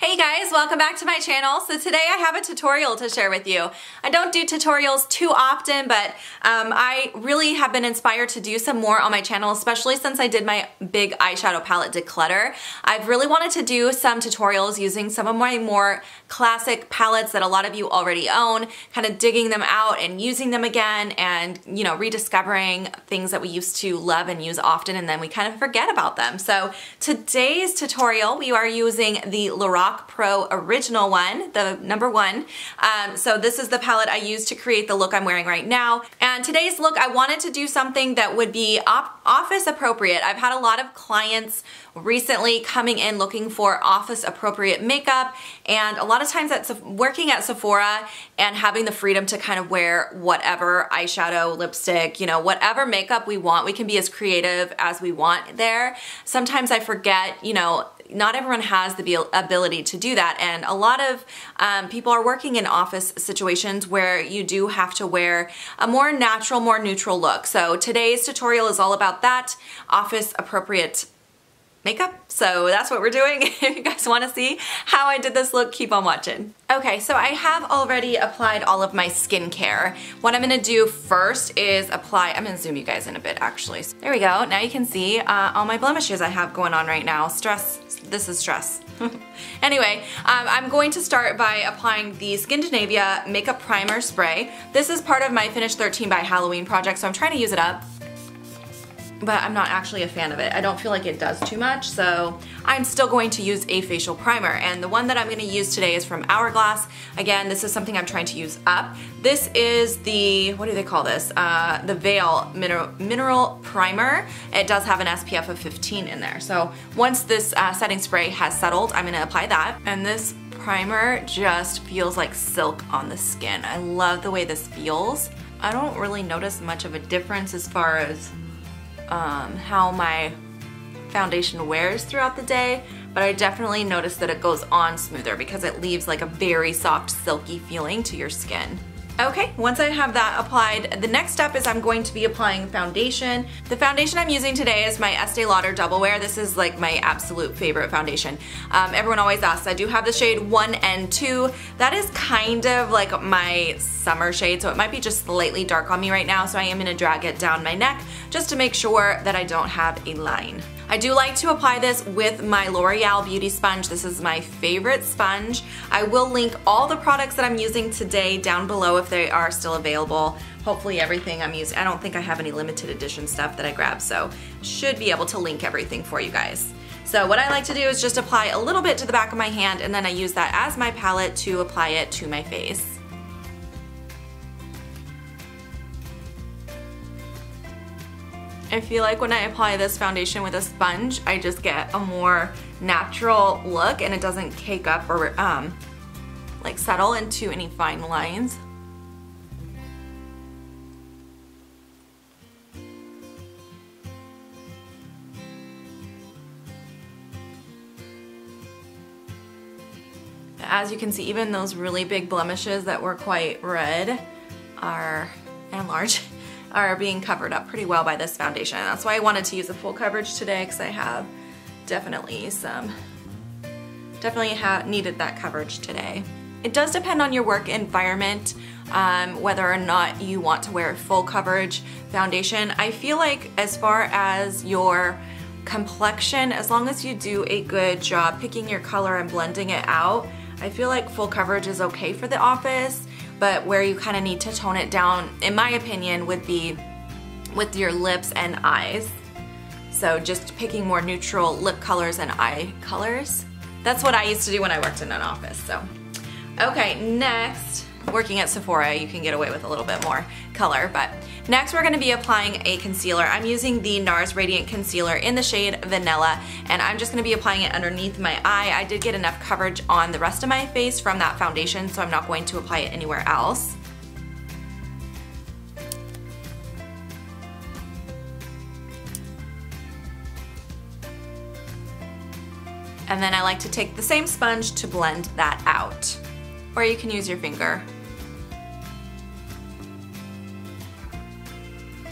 Hey guys, welcome back to my channel. So today I have a tutorial to share with you. I don't do tutorials too often, but I really have been inspired to do some more on my channel, especially since I did my big eyeshadow palette declutter. I've really wanted to do some tutorials using some of my more classic palettes that a lot of you already own, kind of digging them out and using them again and, you know, rediscovering things that we used to love and use often and then we kind of forget about them. So today's tutorial, we are using the Lorac Pro Original one, the number one. So this is the palette I used to create the look I'm wearing right now. And today's look, I wanted to do something that would be office appropriate. I've had a lot of clients recently coming in looking for office appropriate makeup, and a lot of times that's working at Sephora and having the freedom to kind of wear whatever eyeshadow, lipstick, you know, whatever makeup we want. We can be as creative as we want there. Sometimes I forget, you know, not everyone has the ability to do that, and a lot of people are working in office situations where you do have to wear a more natural, more neutral look. So today's tutorial is all about that, office appropriate makeup. So that's what we're doing. If you guys want to see how I did this look, keep on watching. Okay, so I have already applied all of my skincare. What I'm gonna do first is apply, I'm gonna zoom you guys in a bit actually. There we go, now you can see all my blemishes I have going on right now. Stress, this is stress. Anyway, I'm going to start by applying the Skindinavia Makeup Primer Spray. This is part of my Finish 13 by Halloween project, so I'm trying to use it up, but I'm not actually a fan of it. I don't feel like it does too much, so I'm still going to use a facial primer. And the one that I'm gonna use today is from Hourglass. Again, this is something I'm trying to use up. This is the, what do they call this? The Veil Mineral Primer. It does have an SPF of 15 in there. So once this setting spray has settled, I'm gonna apply that. And this primer just feels like silk on the skin. I love the way this feels. I don't really notice much of a difference as far as how my foundation wears throughout the day, but I definitely notice that it goes on smoother because it leaves like a very soft, silky feeling to your skin. Okay, once I have that applied, the next step is I'm going to be applying foundation. The foundation I'm using today is my Estee Lauder Double Wear. This is like my absolute favorite foundation. Everyone always asks, I do have the shade 1 and 2. That is kind of like my summer shade, so it might be just slightly dark on me right now, so I am gonna drag it down my neck just to make sure that I don't have a line. I do like to apply this with my L'Oreal Beauty Sponge. This is my favorite sponge. I will link all the products that I'm using today down below if they are still available. Hopefully everything I'm using, I don't think I have any limited edition stuff that I grabbed, so should be able to link everything for you guys. So what I like to do is just apply a little bit to the back of my hand, and then I use that as my palette to apply it to my face. I feel like when I apply this foundation with a sponge, I just get a more natural look and it doesn't cake up or like settle into any fine lines. As you can see, even those really big blemishes that were quite red and large are being covered up pretty well by this foundation. That's why I wanted to use a full coverage today, because I have definitely needed that coverage today. It does depend on your work environment, whether or not you want to wear full coverage foundation. I feel like as far as your complexion, as long as you do a good job picking your color and blending it out, I feel like full coverage is okay for the office. But where you kind of need to tone it down, in my opinion, would be with your lips and eyes. So just picking more neutral lip colors and eye colors. That's what I used to do when I worked in an office, so. Okay, next, working at Sephora, you can get away with a little bit more color, but next we're gonna be applying a concealer. I'm using the NARS Radiant Concealer in the shade Vanilla, and I'm just gonna be applying it underneath my eye. I did get enough coverage on the rest of my face from that foundation, so I'm not going to apply it anywhere else. And then I like to take the same sponge to blend that out. Or you can use your finger.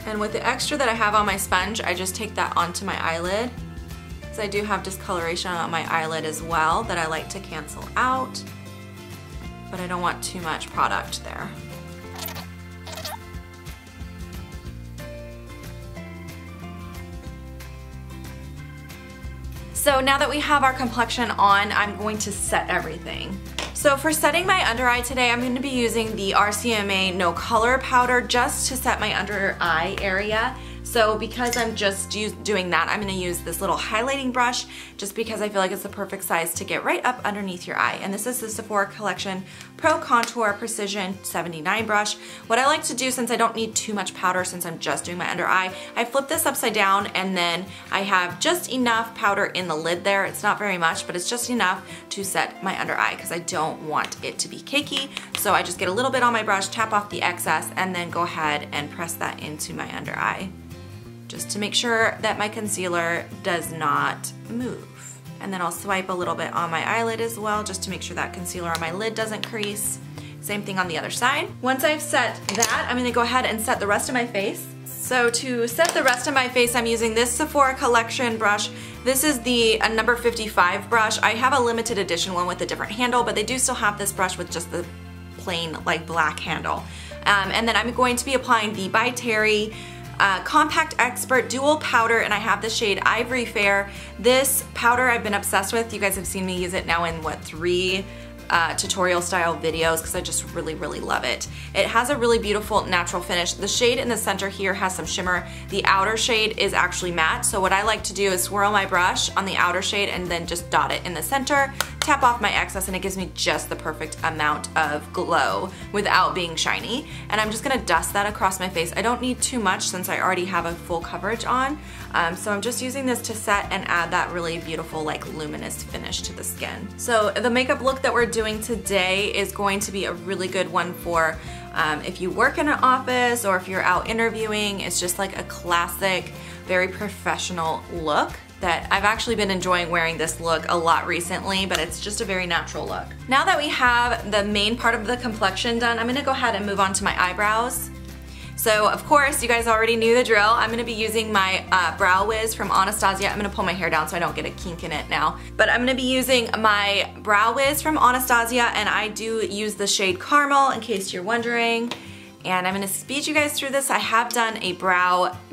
And with the extra that I have on my sponge, I just take that onto my eyelid because I do have discoloration on my eyelid as well that I like to cancel out, but I don't want too much product there. So now that we have our complexion on, I'm going to set everything. So for setting my under eye today, I'm going to be using the RCMA No Color Powder just to set my under eye area. So because I'm just doing that, I'm going to use this little highlighting brush just because I feel like it's the perfect size to get right up underneath your eye. And this is the Sephora Collection Pro Contour Precision 79 brush. What I like to do, since I don't need too much powder since I'm just doing my under eye, I flip this upside down and then I have just enough powder in the lid there. It's not very much, but it's just enough to set my under eye because I don't want it to be cakey. So I just get a little bit on my brush, tap off the excess, and then go ahead and press that into my under eye, just to make sure that my concealer does not move. And then I'll swipe a little bit on my eyelid as well, just to make sure that concealer on my lid doesn't crease. Same thing on the other side. Once I've set that, I'm gonna go ahead and set the rest of my face. So to set the rest of my face, I'm using this Sephora Collection brush. This is the number 55 brush. I have a limited edition one with a different handle, but they do still have this brush with just the plain like black handle. And then I'm going to be applying the By Terry Compact Expert Dual Powder, and I have the shade Ivory Fair. This powder I've been obsessed with. You guys have seen me use it now in what, 3 tutorial style videos because I just really love it. It has a really beautiful natural finish. The shade in the center here has some shimmer. The outer shade is actually matte, so what I like to do is swirl my brush on the outer shade and then just dot it in the center, tap off my excess, and it gives me just the perfect amount of glow without being shiny. And I'm just gonna dust that across my face. I don't need too much since I already have a full coverage on, so I'm just using this to set and add that really beautiful like luminous finish to the skin. So the makeup look that we're doing today is going to be a really good one for if you work in an office or if you're out interviewing. It's just like a classic, very professional look that I've actually been enjoying wearing this look a lot recently, but it's just a very natural look. Now that we have the main part of the complexion done, I'm gonna go ahead and move on to my eyebrows. So of course, you guys already knew the drill. I'm gonna be using my Brow Wiz from Anastasia. I'm gonna pull my hair down so I don't get a kink in it now. But I'm gonna be using my Brow Wiz from Anastasia, and I do use the shade Caramel in case you're wondering. And I'm gonna speed you guys through this. I have done a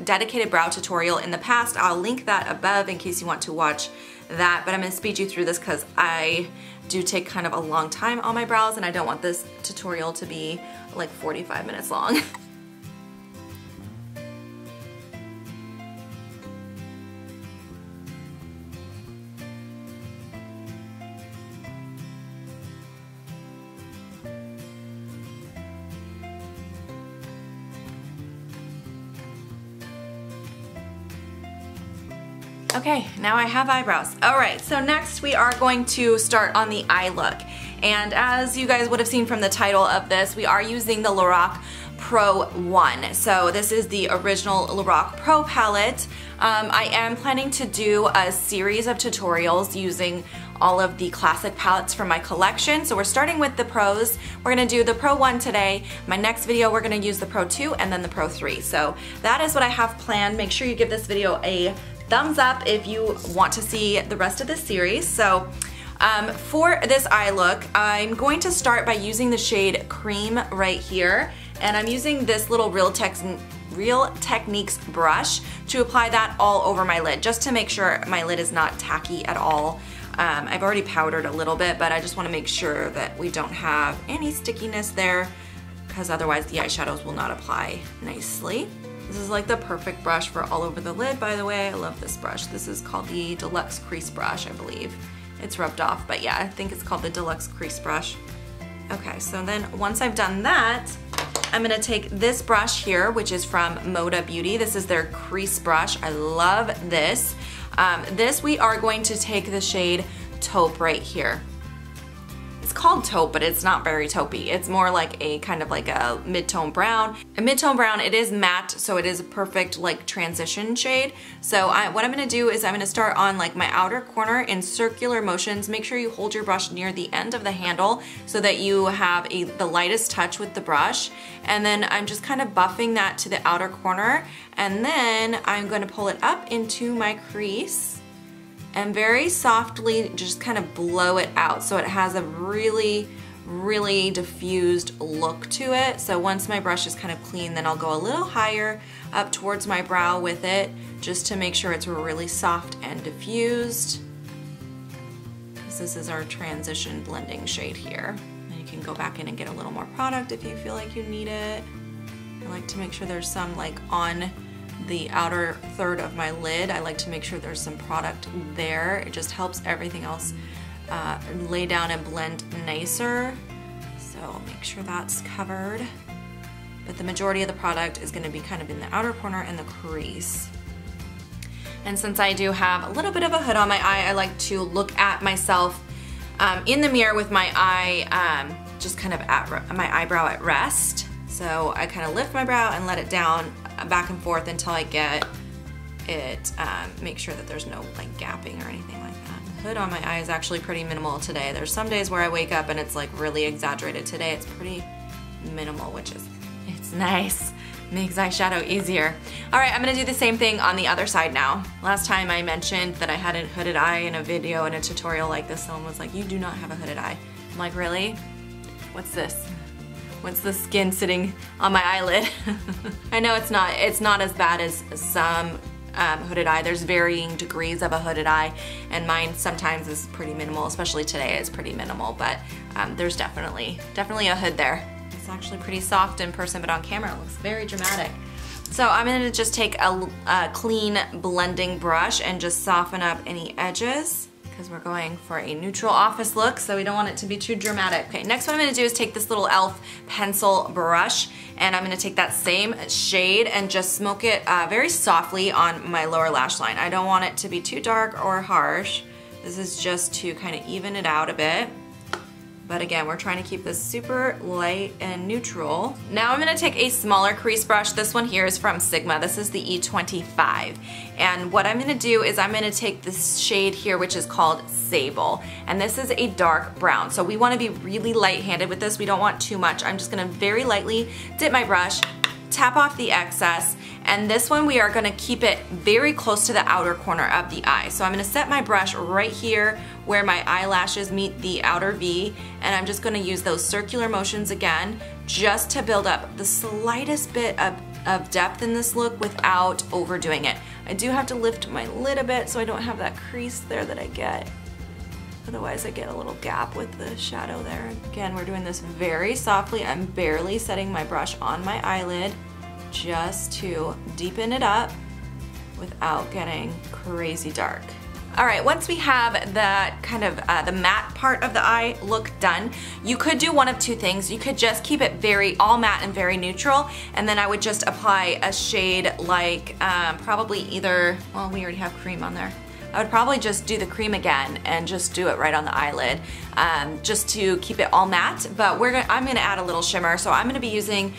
dedicated brow tutorial in the past. I'll link that above in case you want to watch that, but I'm gonna speed you through this because I do take kind of a long time on my brows and I don't want this tutorial to be like 45 minutes long. Okay, now I have eyebrows. All right, so next we are going to start on the eye look. And as you guys would have seen from the title of this, we are using the Lorac Pro 1. So this is the original Lorac Pro palette. I am planning to do a series of tutorials using all of the classic palettes from my collection. So we're starting with the pros. We're gonna do the Pro 1 today. My next video, we're gonna use the Pro 2 and then the Pro 3. So that is what I have planned. Make sure you give this video a thumbs up if you want to see the rest of this series. So for this eye look, I'm going to start by using the shade Cream right here. And I'm using this little Real Techniques brush to apply that all over my lid, just to make sure my lid is not tacky at all. I've already powdered a little bit, but I just want to make sure that we don't have any stickiness there, because otherwise the eyeshadows will not apply nicely. This is like the perfect brush for all over the lid, by the way. I love this brush. This is called the Deluxe Crease Brush, I believe. It's rubbed off, but yeah, I think it's called the Deluxe Crease Brush. Okay, so then once I've done that, I'm gonna take this brush here, which is from Moda Beauty. This is their crease brush. I love this. This we are going to take the shade Taupe right here. It's called taupe, but it's not very taupey. It's more like a kind of like a mid-tone brown. A mid-tone brown, it is matte, so it is a perfect like transition shade. So what I'm gonna do is I'm gonna start on like my outer corner in circular motions. Make sure you hold your brush near the end of the handle so that you have the lightest touch with the brush. And then I'm just kind of buffing that to the outer corner. And then I'm gonna pull it up into my crease. and very softly just kind of blow it out so it has a really diffused look to it. So once my brush is kind of clean, then I'll go a little higher up towards my brow with it just to make sure it's really soft and diffused. Because this is our transition blending shade here. And you can go back in and get a little more product if you feel like you need it. I like to make sure there's some like on the outer third of my lid. I like to make sure there's some product there. It just helps everything else lay down and blend nicer. So make sure that's covered. But the majority of the product is going to be kind of in the outer corner and the crease. And since I do have a little bit of a hood on my eye, I like to look at myself in the mirror with my eye just kind of at my eyebrow at rest. So I kind of lift my brow and let it down back and forth until I get it, make sure that there's no like gapping or anything like that. The hood on my eye is actually pretty minimal today. There's some days where I wake up and it's like really exaggerated. Today it's pretty minimal, which is, it's nice. Makes eyeshadow easier. All right, I'm gonna do the same thing on the other side now. Last time I mentioned that I had a hooded eye in a video and a tutorial like this. Someone was like, you do not have a hooded eye. I'm like, really? What's this? What's the skin sitting on my eyelid? I know it's not as bad as some hooded eye. There's varying degrees of a hooded eye, and mine sometimes is pretty minimal, especially today it's pretty minimal, but there's definitely a hood there. It's actually pretty soft in person, but on camera it looks very dramatic. So I'm gonna just take a clean blending brush and just soften up any edges, because we're going for a neutral office look, so we don't want it to be too dramatic. Okay, next what I'm gonna do is take this little e.l.f. pencil brush, and I'm gonna take that same shade and just smoke it very softly on my lower lash line. I don't want it to be too dark or harsh. This is just to kind of even it out a bit. But again, we're trying to keep this super light and neutral. Now I'm gonna take a smaller crease brush. This one here is from Sigma. This is the E25. And what I'm gonna do is I'm gonna take this shade here, which is called Sable. And this is a dark brown. So we wanna be really light-handed with this. We don't want too much. I'm just gonna very lightly dip my brush, tap off the excess, and this one we are gonna keep it very close to the outer corner of the eye. So I'm gonna set my brush right here where my eyelashes meet the outer V, and I'm just gonna use those circular motions again just to build up the slightest bit of depth in this look without overdoing it. I do have to lift my lid a bit so I don't have that crease there that I get. Otherwise I get a little gap with the shadow there. Again, we're doing this very softly. I'm barely setting my brush on my eyelid just to deepen it up without getting crazy dark. All right, once we have the kind of the matte part of the eye look done, you could do one of two things. You could just keep it very all matte and very neutral, and then I would just apply a shade like probably either, well, we already have cream on there. I would probably just do the cream again and just do it right on the eyelid just to keep it all matte, but I'm gonna add a little shimmer. So I'm gonna be using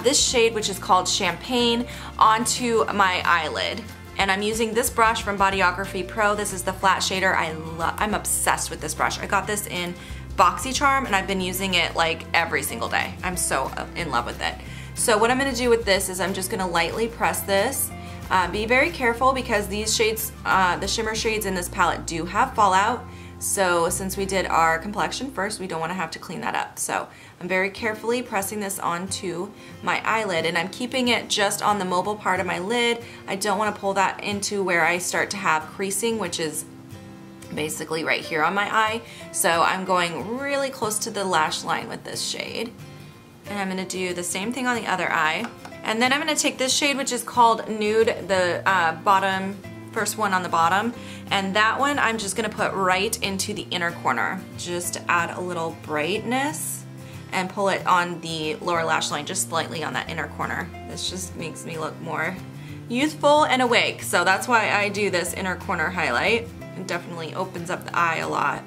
this shade, which is called Champagne, onto my eyelid. And I'm using this brush from Bodyography Pro. This is the flat shader. I'm obsessed with this brush. I got this in BoxyCharm and I've been using it like every single day. I'm so in love with it. So what I'm gonna do with this is I'm just gonna lightly press this. Be very careful because these shades, the shimmer shades in this palette do have fallout. So since we did our complexion first, we don't want to have to clean that up. So I'm very carefully pressing this onto my eyelid, and I'm keeping it just on the mobile part of my lid. I don't want to pull that into where I start to have creasing, which is basically right here on my eye. So I'm going really close to the lash line with this shade. And I'm going to do the same thing on the other eye. And then I'm going to take this shade, which is called Nude, the first one on the bottom, and that one I'm just going to put right into the inner corner just to add a little brightness and pull it on the lower lash line just slightly on that inner corner. This just makes me look more youthful and awake, so that's why I do this inner corner highlight. It definitely opens up the eye a lot.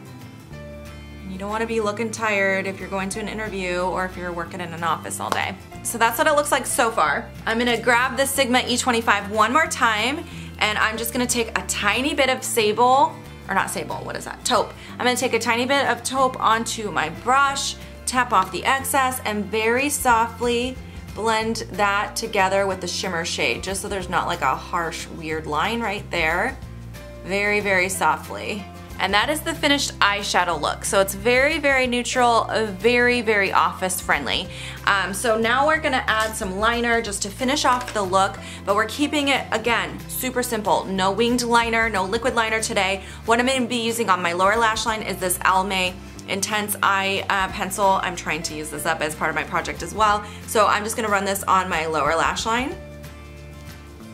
You don't want to be looking tired if you're going to an interview or if you're working in an office all day. So that's what it looks like so far. I'm going to grab the Sigma E25 one more time, and I'm just going to take a tiny bit of sable, or not sable, what is that? Taupe. I'm going to take a tiny bit of taupe onto my brush, tap off the excess, and very softly blend that together with the shimmer shade, just so there's not like a harsh, weird line right there. very, very softly. And that is the finished eyeshadow look. So it's very, very neutral, very, very office friendly. So now we're gonna add some liner just to finish off the look, but we're keeping it, again, super simple. No winged liner, no liquid liner today. What I'm gonna be using on my lower lash line is this Almay Intense Eye pencil. I'm trying to use this up as part of my project as well. So I'm just gonna run this on my lower lash line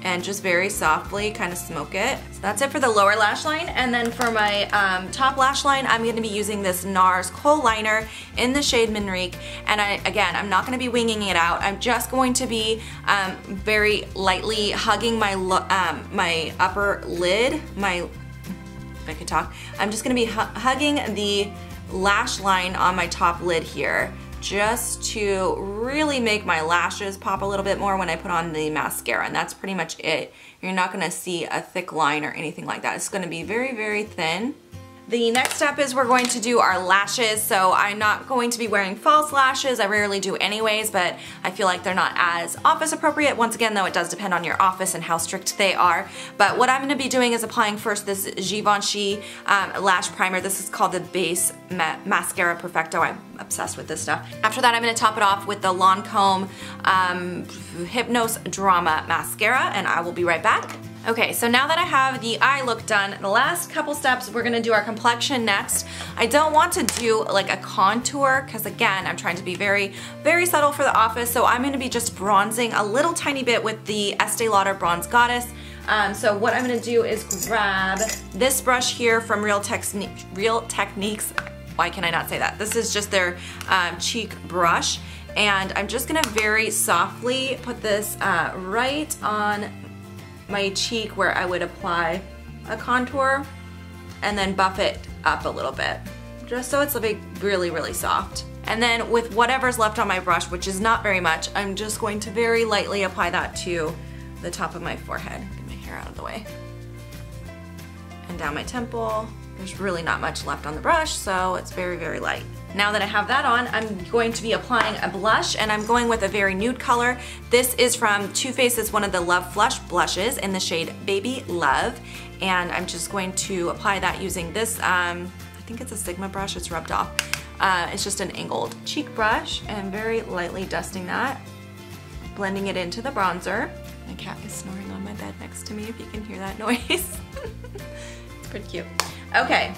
and just very softly kind of smoke it. So that's it for the lower lash line. And then for my top lash line, I'm gonna be using this NARS Kohl liner in the shade Minrique. And again, I'm not gonna be winging it out. I'm just going to be very lightly hugging my my upper lid, if I could talk. I'm just gonna be hugging the lash line on my top lid here, just to really make my lashes pop a little bit more when I put on the mascara, and that's pretty much it. You're not gonna see a thick line or anything like that. It's gonna be very, very thin. The next step is we're going to do our lashes. So I'm not going to be wearing false lashes. I rarely do anyways, but I feel like they're not as office appropriate. Once again, though, it does depend on your office and how strict they are. But what I'm gonna be doing is applying first this Givenchy Lash Primer. This is called the Base Mascara Perfecto. I'm obsessed with this stuff. After that, I'm gonna top it off with the Lancome Hypnose Drama Mascara, and I will be right back. Okay, so now that I have the eye look done, the last couple steps, we're gonna do our complexion next. I don't want to do like a contour, because again, I'm trying to be very, very subtle for the office, so I'm gonna be just bronzing a little tiny bit with the Estee Lauder Bronze Goddess. So what I'm gonna do is grab this brush here from Real Techniques. Why can I not say that? This is just their cheek brush, and I'm just gonna very softly put this right on my cheek where I would apply a contour and then buff it up a little bit, just so it's really, really soft. And then with whatever's left on my brush, which is not very much, I'm just going to very lightly apply that to the top of my forehead. Get my hair out of the way. And down my temple. There's really not much left on the brush, so it's very, very light. Now that I have that on, I'm going to be applying a blush, and I'm going with a very nude color. This is from Too Faced. It's one of the Love Flush blushes in the shade Baby Love, and I'm just going to apply that using this, I think it's a Sigma brush, it's rubbed off. It's just an angled cheek brush, and very lightly dusting that, blending it into the bronzer. My cat is snoring on my bed next to me, if you can hear that noise. It's pretty cute. Okay.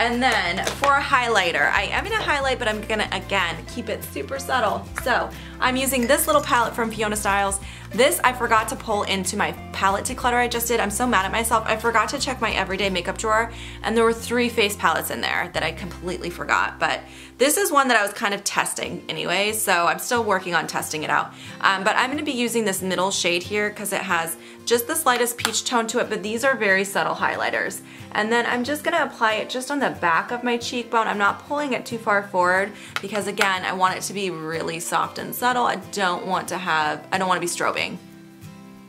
And then for a highlighter, I am gonna highlight, but I'm gonna, again, keep it super subtle. So I'm using this little palette from Fiona Styles. This I forgot to pull into my palette declutter I just did. I'm so mad at myself. I forgot to check my everyday makeup drawer, and there were 3 face palettes in there that I completely forgot. But this is one that I was kind of testing anyway, so I'm still working on testing it out. But I'm gonna be using this middle shade here because it has just the slightest peach tone to it, but these are very subtle highlighters. And then I'm just gonna apply it just on the back of my cheekbone. I'm not pulling it too far forward because, again, I want it to be really soft and subtle. I don't want to be strobing.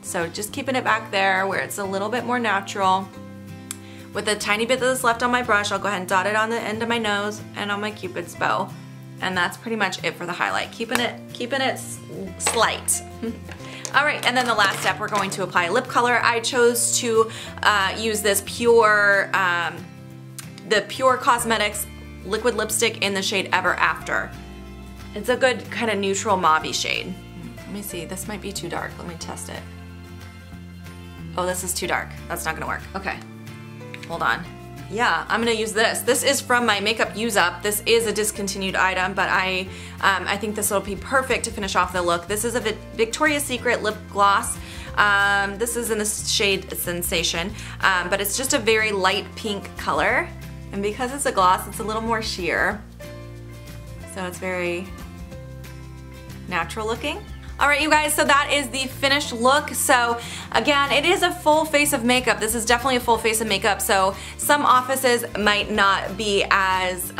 So just keeping it back there where it's a little bit more natural. With a tiny bit that's left on my brush, I'll go ahead and dot it on the end of my nose and on my Cupid's bow. And that's pretty much it for the highlight. Keeping it slight. All right, and then the last step, we're going to apply lip color. I chose to use this Pure Cosmetics liquid lipstick in the shade Ever After. It's a good kind of neutral mauve-y shade. Let me see, this might be too dark. Let me test it. Oh, this is too dark. That's not gonna work. Okay, hold on. Yeah, I'm gonna use this. This is from my Makeup Use Up. This is a discontinued item, but I think this will be perfect to finish off the look. This is a Victoria's Secret lip gloss. This is in the shade Sensation, but it's just a very light pink color. And because it's a gloss, it's a little more sheer. So it's very natural looking. All right, you guys, so that is the finished look. So again, it is a full face of makeup. This is definitely a full face of makeup. So some offices might not be as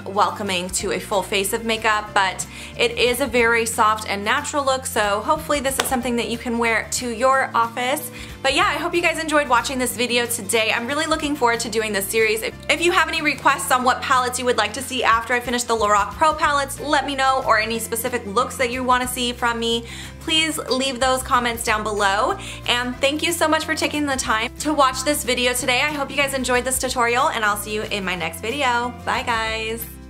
welcoming to a full face of makeup, but it is a very soft and natural look. So hopefully this is something that you can wear to your office. But yeah, I hope you guys enjoyed watching this video today. I'm really looking forward to doing this series. If you have any requests on what palettes you would like to see after I finish the Lorac Pro palettes, let me know, or any specific looks that you want to see from me, please leave those comments down below. And thank you so much for taking the time to watch this video today. I hope you guys enjoyed this tutorial, and I'll see you in my next video. Bye guys!